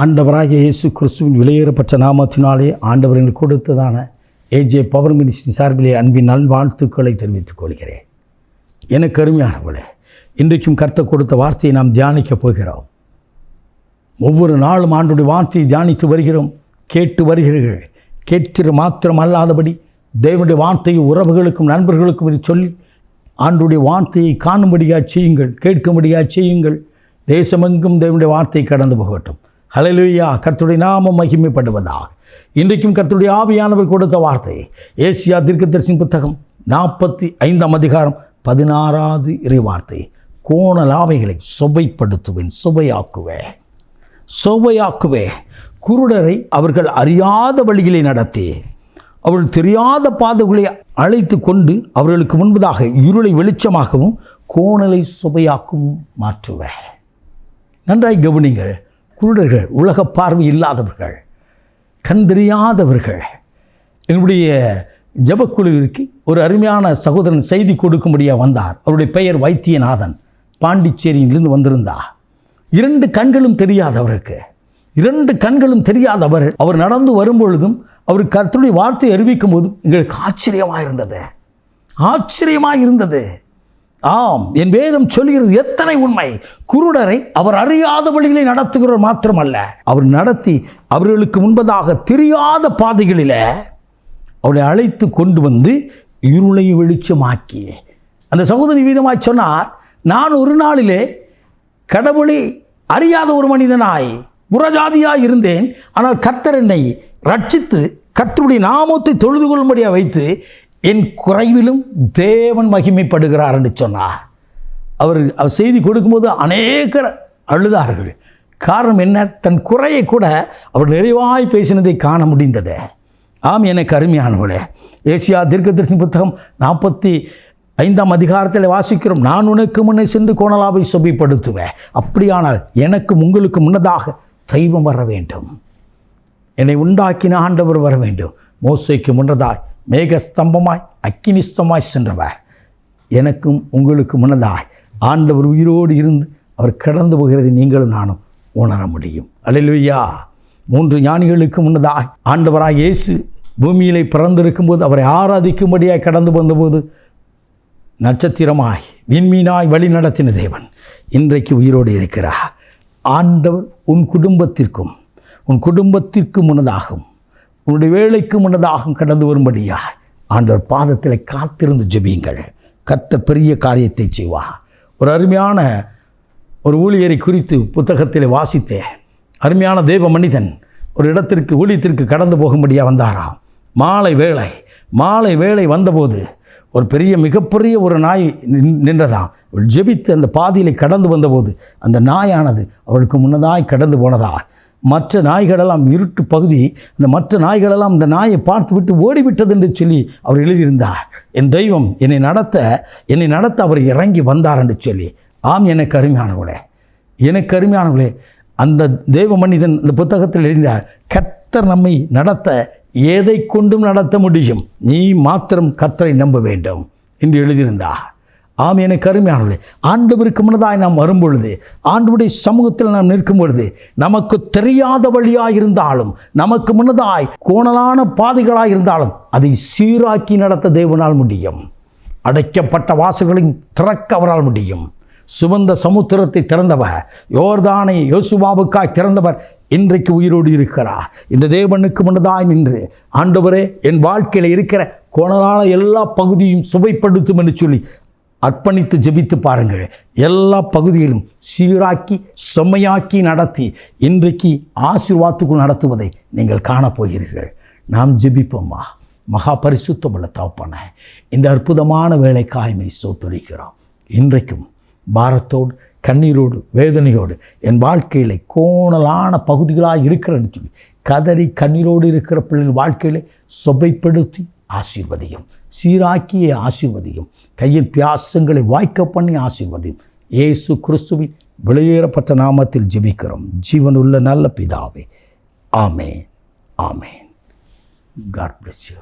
ஆண்டவராகிய இயேசு கிறிஸ்துவின் விலையேறப்பட்ட நாமத்தினாலே ஆண்டவர்களுக்கு கொடுத்ததான ஏஜே பவர் மினிஸ்ட்ரி சார்பிலே அன்பின் நல்வாழ்த்துக்களை தெரிவித்துக் கொள்கிறேன். எனக்கு அருமையானவர்களே, இன்றைக்கும் கர்த்தர் கொடுத்த வார்த்தையை நாம் தியானிக்கப் போகிறோம். ஒவ்வொரு நாளும் ஆண்டுடைய வார்த்தையை தியானித்து வருகிறோம், கேட்டு வருகிறீர்கள். கேட்கிற மாத்திரம் அல்லாதபடி தேவனுடைய வார்த்தையை உறவுகளுக்கும் நண்பர்களுக்கும் இது சொல்லி ஆண்டுடைய வார்த்தையை காணும்படியாக செய்யுங்கள், கேட்கும்படியாக செய்யுங்கள். தேசமெங்கும் தேவனுடைய வார்த்தை கடந்து போகட்டும். ஹல்லேலூயா! கர்த்தருடைய நாமம் மகிமைப்படுவதாக. இன்றைக்கும் கர்த்தருடைய ஆவியானவர் கொடுத்த வார்த்தை ஏசியா தீர்க்கதரிசியின் புத்தகம் 45ஆம் அதிகாரம் 16வது இறைவார்த்தை. கோணலாவைகளை சுவைப்படுத்துவேன், சுவையாக்குவேன். குருடரை அவர்கள் அறியாத வழிகளை நடத்தி அவர்கள் தெரியாத பாதைகளை அழைத்து கொண்டு அவர்களுக்கு முன்பதாக இருளை வெளிச்சமாகவும் கோணலை சுவையாக்கவும் மாற்றுவேன். நன்றாய் கவனிங்கள். குருடர்கள், உலக பார்வை இல்லாதவர்கள், கண் தெரியாதவர்கள். என்னுடைய ஜபக்குழுவிற்கு ஒரு அருமையான சகோதரன் செய்தி கொடுக்கும்படியாக வந்தார். அவருடைய பெயர் வைத்தியநாதன். பாண்டிச்சேரியிலிருந்து வந்திருந்தார். 2 கண்களும் தெரியாதவருக்கு, 2 கண்களும் தெரியாதவர் அவர் நடந்து வரும்பொழுதும் அவர் கர்த்தருடைய வார்த்தை அறிவிக்கும் போதும் எங்களுக்கு ஆச்சரியமாக இருந்தது. ஆம், என் வேதம் சொல்கிறது எத்தனை உண்மை. குருடரை அவர் அறியாத வழிகளை நடத்துகிறவர் மாத்திரமல்ல, அவர் நடத்தி அவர்களுக்கு முன்பதாக தெரியாத பாதைகளில் அவரை அழைத்து கொண்டு வந்து இருளை வெளிச்சமாக்கி. அந்த சகோதரி வீதமாய் சொன்னார், நான் ஒரு நாளிலே கடவுளை அறியாத ஒரு மனிதனாய் புறஜாதியாய் இருந்தேன். ஆனால் கர்த்தர் என்னை ரட்சித்து கர்த்தருடைய நாமத்தை தொழுது கொள்ளும்படியாக வைத்து என் குறைவிலும் தேவன் மகிமைப்படுகிறார் என்று சொன்னார். அவர் செய்தி கொடுக்கும்போது அநேகர் அழுதார்கள். காரணம் என்ன? தன் குறையை கூட அவர் நிறைவாய் பேசினதை காண முடிந்தது. ஆம், எனக்கு அருமையானவர்களே, ஏசியா தீர்க்கதரிசியின் புத்தகம் 45ஆம் அதிகாரத்தில் வாசிக்கிறோம், நான் உனக்கு முன்னே சென்று கோணலாவை சுவைப்படுத்துவேன். அப்படியானால் எனக்கும் உங்களுக்கு முன்னதாக தெய்வம் வர வேண்டும், என்னை உண்டாக்கின ஆண்டவர் வர வேண்டும். மோசேக்கு முன்னதாய் மேகஸ்தம்பமாய் அக்கினிஸ்தமாய் சென்றவர், எனக்கும் உங்களுக்கு முன்னதாய் ஆண்டவர் உயிரோடு இருந்து அவர் கடந்து போகிறதை நீங்களும் நானும் உணர முடியும். அல்லேலூயா! 3 ஞானிகளுக்கு முன்னதாய் ஆண்டவராய் இயேசு பூமியிலே பிறந்திருக்கும்போது அவரை ஆராதிக்கும்படியாய் கடந்து வந்தபோது நட்சத்திரமாய் விண்மீனாய் வழி நடத்தின தேவன் இன்றைக்கு உயிரோடு இருக்கிறார். ஆண்டவர் உன் குடும்பத்திற்கு முன்னதாகும், உன்னுடைய வேலைக்கு முன்னதாகவும் கடந்து வரும்படியா ஆண்டவர் பாதத்தில் காத்திருந்து ஜெபியுங்கள். கர்த்தர் பெரிய காரியத்தை செய்வார். ஒரு அருமையான ஒரு ஊழியரை குறித்து புத்தகத்தில் வாசித்தேன். அருமையான தேவ மனிதன் ஒரு இடத்திற்கு ஊழியத்திற்கு கடந்து போகும்படியாக வந்தாராம். மாலை வேளை வந்தபோது ஒரு மிகப்பெரிய ஒரு நாய் நின்றதாம். அவள் ஜெபித்து அந்த பாதையில் கடந்து வந்தபோது அந்த நாயானது அவளுக்கு முன்னதாய் கடந்து போனதா. மற்ற நாய்களெல்லாம் இருட்டு பகுதி, அந்த மற்ற நாய்களெல்லாம் இந்த நாயை பார்த்து விட்டு ஓடிவிட்டது என்று சொல்லி அவர் எழுதியிருந்தார். என் தெய்வம் என்னை நடத்த அவர் இறங்கி வந்தார் என்று சொல்லி. ஆம், எனக்கு அருமையானவர்களே, அந்த தேவ மனிதன் இந்த புத்தகத்தில் எழுதினார், கர்த்தர் நம்மை நடத்த எதை கொண்டும் நடத்த முடியும், நீ மாத்திரம் கர்த்தரை நம்ப வேண்டும் என்று எழுதியிருந்தார். ஆம், எனக்கு அருமையானவர்களே, ஆண்டவருக்கு முன்னதாய் நாம் வரும்பொழுது, ஆண்டவருடைய சமூகத்தில் நாம் நிற்கும் பொழுது, நமக்கு தெரியாத வழியாக இருந்தாலும், நமக்கு முன்னதாய் கோணலான பாதைகளாக இருந்தாலும் அதை சீராக்கி நடத்த தேவனால் முடியும். அடைக்கப்பட்ட வாசல்களையும் திறக்க அவரால் முடியும். சுமந்த சமுத்திரத்தை திறந்தவர், யோர்தானை யோசுவாவுக்காய் திறந்தவர் இன்றைக்கு உயிரோடு இருக்கிறார். இந்த தேவனுக்கு முன்னதாய் நின்று, ஆண்டவரே என் வாழ்க்கையில் இருக்கிற கோணலான எல்லா பகுதியும் சுவைப்படுத்தும் என்று சொல்லி அர்ப்பணித்து ஜெபித்து பாருங்கள். எல்லா பகுதியிலும் சீராக்கி செம்மையாக்கி நடத்தி இன்றைக்கு ஆசீர்வாதத்துக்குள் நடத்துவதை நீங்கள் காணப்போகிறீர்கள். நாம் ஜெபிப்போமா? மகா பரிசுத்தமுள்ள தகப்பனே, இந்த அற்புதமான வேலைக்காய்மை சோத்தரிக்கிறோம். இன்றைக்கும் பாரத்தோடு கண்ணீரோடு வேதனையோடு என் வாழ்க்கையில் கோணலான பகுதிகளாக இருக்கிறன்னு சொல்லி கதறி கண்ணீரோடு இருக்கிற பிள்ளைகள் வாழ்க்கையில் சுவைப்படுத்தி ஆசீர்வதியும், சீராக்கிய ஆசீர்வதியும், கையின் பியாசங்களை வாய்க்க பண்ணி ஆசீர்வதியும். இயேசு கிறிஸ்துவின் வெளியேறப்பட்ட நாமத்தில் ஜெபிக்கிறோம் ஜீவனுள்ள நல்ல பிதாவே. ஆமேன். God bless you.